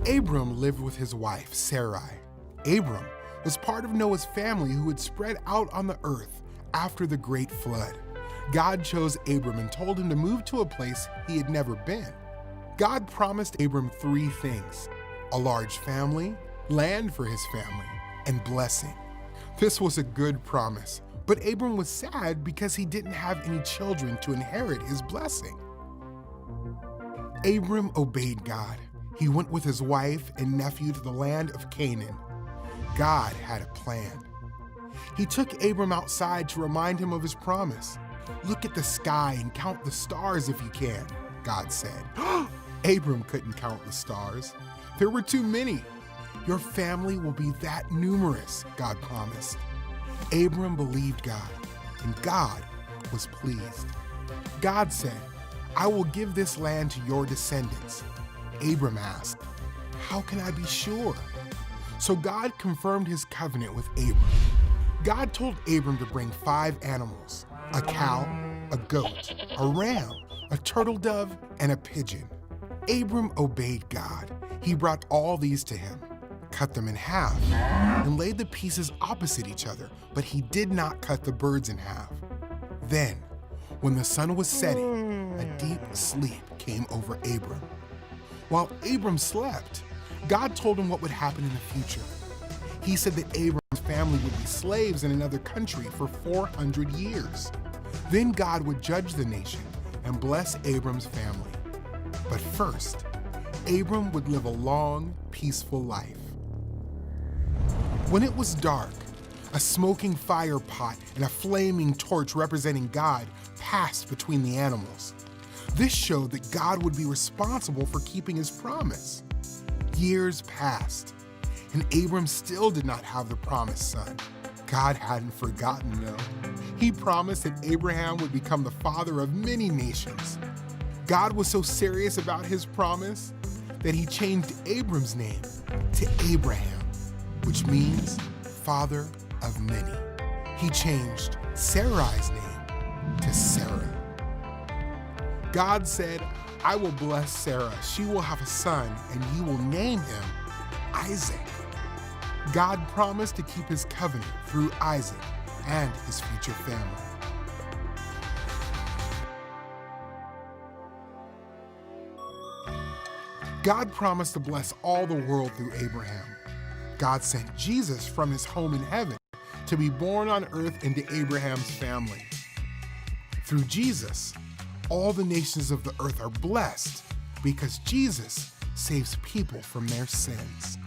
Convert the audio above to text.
Abram lived with his wife, Sarai. Abram was part of Noah's family who had spread out on the earth after the great flood. God chose Abram and told him to move to a place he had never been. God promised Abram three things: a large family, land for his family, and blessing. This was a good promise, but Abram was sad because he didn't have any children to inherit his blessing. Abram obeyed God. He went with his wife and nephew to the land of Canaan. God had a plan. He took Abram outside to remind him of his promise. "Look at the sky and count the stars if you can," God said. Abram couldn't count the stars. There were too many. "Your family will be that numerous," God promised. Abram believed God, and God was pleased. God said, "I will give this land to your descendants." Abram asked, "How can I be sure?" So God confirmed his covenant with Abram. God told Abram to bring 5 animals: a cow, a goat, a ram, a turtle dove, and a pigeon. Abram obeyed God. He brought all these to him, cut them in half, and laid the pieces opposite each other, but he did not cut the birds in half. Then, when the sun was setting, a deep sleep came over Abram. While Abram slept, God told him what would happen in the future. He said that Abram's family would be slaves in another country for 400 years. Then God would judge the nation and bless Abram's family. But first, Abram would live a long, peaceful life. When it was dark, a smoking fire pot and a flaming torch representing God passed between the animals. This showed that God would be responsible for keeping his promise. Years passed, and Abram still did not have the promised son. God hadn't forgotten, though. He promised that Abraham would become the father of many nations. God was so serious about his promise that he changed Abram's name to Abraham, which means father of many. He changed Sarai's name to Sarah. God said, "I will bless Sarah. She will have a son, and you will name him Isaac." God promised to keep his covenant through Isaac and his future family. God promised to bless all the world through Abraham. God sent Jesus from his home in heaven to be born on earth into Abraham's family. Through Jesus, all the nations of the earth are blessed because Jesus saves people from their sins.